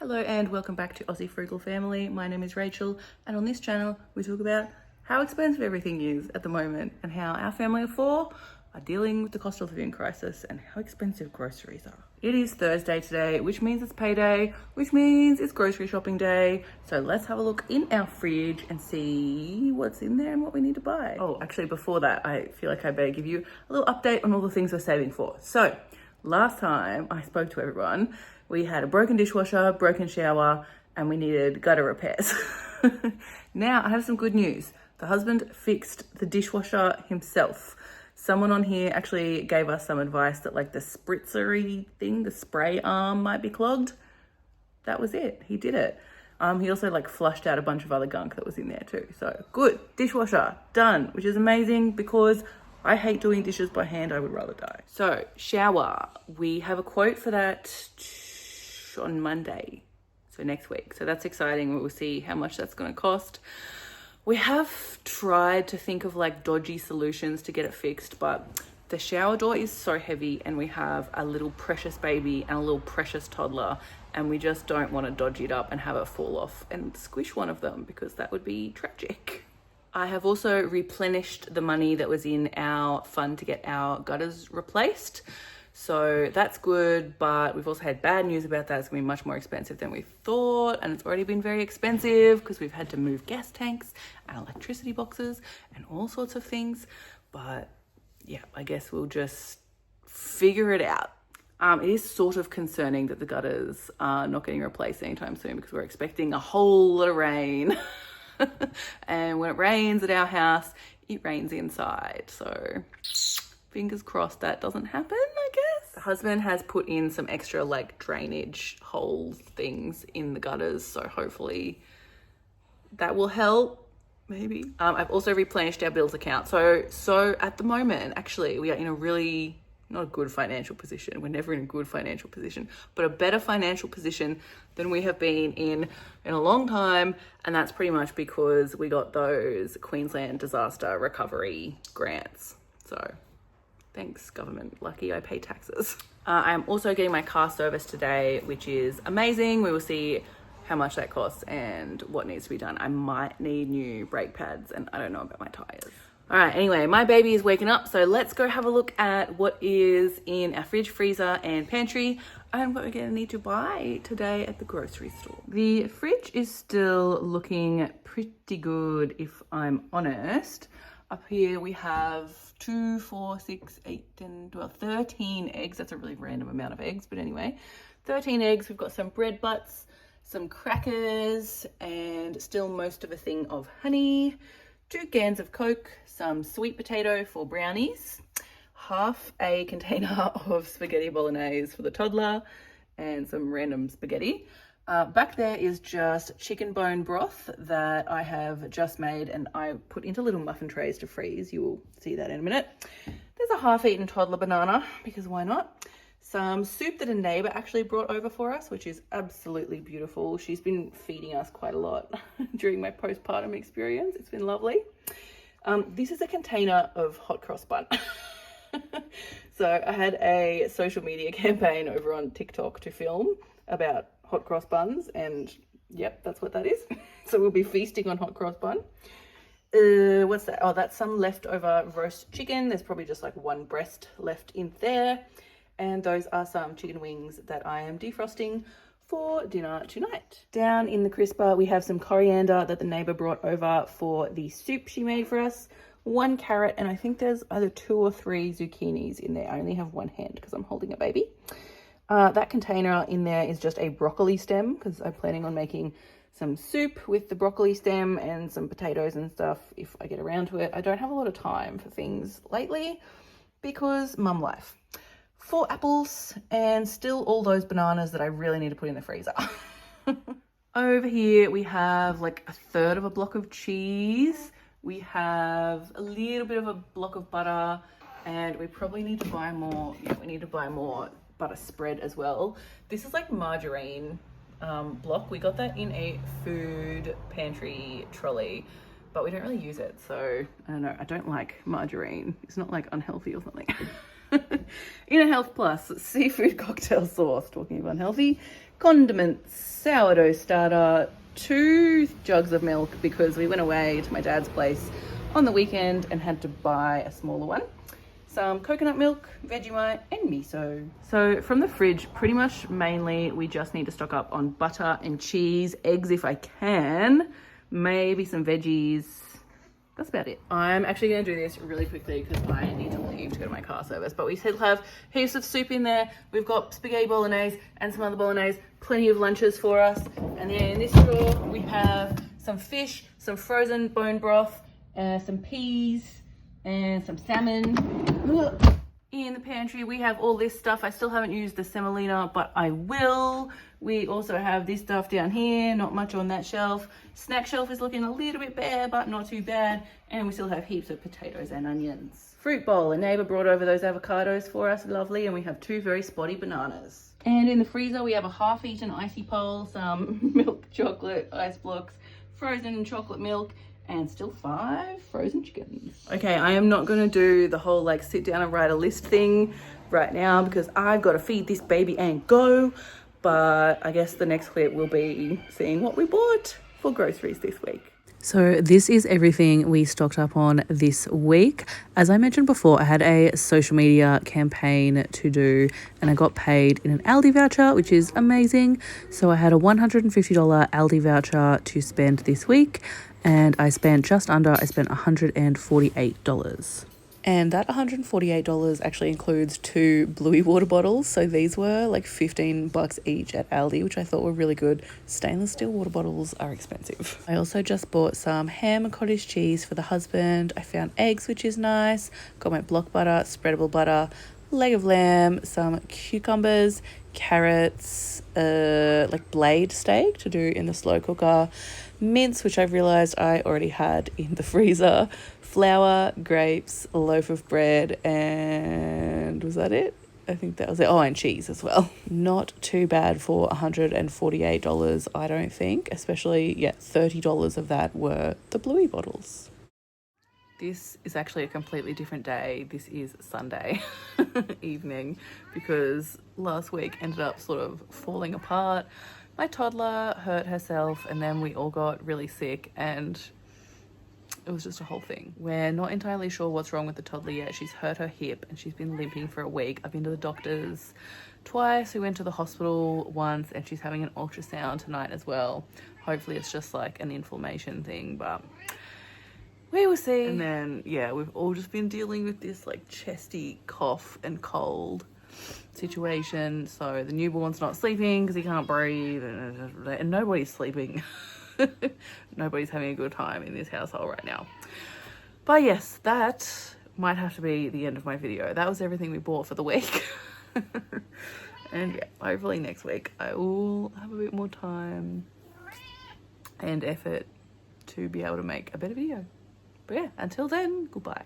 Hello and welcome back to Aussie Frugal Family. My name is Rachel, and on this channel we talk about how expensive everything is at the moment and how our family of four are dealing with the cost of living crisis and how expensive groceries are. It is Thursday today, which means it's payday, which means it's grocery shopping day. So let's have a look in our fridge and see what's in there and what we need to buy. Oh, actually before that, I feel like I better give you a little update on all the things we're saving for. So last time I spoke to everyone, we had a broken dishwasher, broken shower, and we needed gutter repairs. Now I have some good news. The husband fixed the dishwasher himself. Someone on here actually gave us some advice that like the spritzery thing, the spray arm might be clogged. That was it. He did it. He also like flushed out a bunch of other gunk that was in there too. So good. Dishwasher done, which is amazing because I hate doing dishes by hand. I would rather die. So shower, we have a quote for that on Monday, so next week. So that's exciting. We'll see how much that's going to cost. We have tried to think of like dodgy solutions to get it fixed, but the shower door is so heavy and we have a little precious baby and a little precious toddler, and we just don't want to dodgy it up and have it fall off and squish one of them because that would be tragic. I have also replenished the money that was in our fund to get our gutters replaced. So that's good, but we've also had bad news about that. It's gonna be much more expensive than we thought, and it's already been very expensive because we've had to move gas tanks and electricity boxes and all sorts of things. But yeah, I guess we'll just figure it out. It is sort of concerning that the gutters are not getting replaced anytime soon because we're expecting a whole lot of rain. And when it rains at our house, it rains inside. So fingers crossed that doesn't happen, I guess. The husband has put in some extra like drainage hole things in the gutters, so hopefully that will help, maybe. I've also replenished our bills account. So at the moment, actually, we are in a really not a good financial position. We're never in a good financial position, but a better financial position than we have been in a long time. And that's pretty much because we got those Queensland disaster recovery grants. So thanks, government. Lucky I pay taxes. I'm also getting my car service today, which is amazing. We will see how much that costs and what needs to be done. I might need new brake pads and I don't know about my tires. All right, anyway, my baby is waking up, so let's go have a look at what is in our fridge, freezer, and pantry and what we're gonna need to buy today at the grocery store. The fridge is still looking pretty good, if I'm honest. Up here we have 2, 4, 6, 8, 10, 12, 13 eggs. That's a really random amount of eggs, but anyway, 13 eggs. We've got some bread butts, some crackers, and still most of a thing of honey, 2 cans of Coke, some sweet potato for brownies, half a container of spaghetti bolognese for the toddler, and some random spaghetti. Back there is just chicken bone broth that I have just made and I put into little muffin trays to freeze. You will see that in a minute. There's a half-eaten toddler banana, because why not? Some soup that a neighbor actually brought over for us, which is absolutely beautiful. She's been feeding us quite a lot during my postpartum experience. It's been lovely. This is a container of hot cross bun. So I had a social media campaign over on TikTok to film about hot cross buns, and yep, that's what that is. So we'll be feasting on hot cross bun. What's that? Oh, that's some leftover roast chicken. There's probably just like one breast left in there. And those are some chicken wings that I am defrosting for dinner tonight. Down in the crisper, we have some coriander that the neighbor brought over for the soup she made for us, 1 carrot, and I think there's either 2 or 3 zucchinis in there. I only have one hand because I'm holding a baby. That container in there is just a broccoli stem because I'm planning on making some soup with the broccoli stem and some potatoes and stuff if I get around to it. I don't have a lot of time for things lately because mum life. 4 apples and still all those bananas that I really need to put in the freezer. Over here we have like 1/3 of a block of cheese. We have a little bit of a block of butter, and we probably need to buy more. Yeah, we need to buy more butter spread as well. This is like margarine block. We got that in a food pantry trolley, but we don't really use it. So I don't know. I don't like margarine. It's not like unhealthy or something. In a Health Plus seafood cocktail sauce, talking of unhealthy, condiments, sourdough starter, 2 jugs of milk because we went away to my dad's place on the weekend and had to buy a smaller one. Some coconut milk, Vegemite, and miso. So from the fridge, pretty much mainly we just need to stock up on butter and cheese, eggs if I can, maybe some veggies. That's about it. I'm actually going to do this really quickly because I need to leave to go to my car service. But we still have heaps of soup in there. We've got spaghetti bolognese and some other bolognese. Plenty of lunches for us. And then in this drawer, we have some fish, some frozen bone broth, some peas, and some salmon. In the pantry, we have all this stuff. I still haven't used the semolina, but I will. We also have this stuff down here, not much on that shelf. Snack shelf is looking a little bit bare, but not too bad. And we still have heaps of potatoes and onions. Fruit bowl, a neighbor brought over those avocados for us, lovely. And we have 2 very spotty bananas. And in the freezer, we have a half-eaten icy pole, some milk chocolate ice blocks, frozen chocolate milk, and still 5 frozen chickens. Okay, I am not gonna do the whole like sit down and write a list thing right now because I've got to feed this baby and go. But I guess the next clip will be seeing what we bought for groceries this week. So this is everything we stocked up on this week. As I mentioned before, I had a social media campaign to do and I got paid in an ALDI voucher, which is amazing. So I had a $150 ALDI voucher to spend this week and I spent $148. And that $148 actually includes 2 Bluey water bottles. So these were like $15 each at Aldi, which I thought were really good. Stainless steel water bottles are expensive. I also just bought some ham and cottage cheese for the husband. I found eggs, which is nice. Got my block butter, spreadable butter, leg of lamb, some cucumbers, carrots, like blade steak to do in the slow cooker, mince, which I've realized I already had in the freezer, flour, grapes, a loaf of bread, and was that it? I think that was it. Oh, and cheese as well. Not too bad for $148, I don't think, especially, yeah, $30 of that were the Bluey bottles. This is actually a completely different day. This is Sunday evening because last week ended up sort of falling apart. My toddler hurt herself and then we all got really sick and it was just a whole thing. We're not entirely sure what's wrong with the toddler yet. She's hurt her hip and she's been limping for a week. I've been to the doctors twice. We went to the hospital once and she's having an ultrasound tonight as well. Hopefully it's just like an inflammation thing, but we will see. And then, yeah, we've all just been dealing with this like chesty cough and cold situation. So the newborn's not sleeping because he can't breathe and nobody's sleeping. Nobody's having a good time in this household right now. But yes, that might have to be the end of my video. That was everything we bought for the week. And yeah, hopefully next week I will have a bit more time and effort to be able to make a better video. But yeah, until then, goodbye.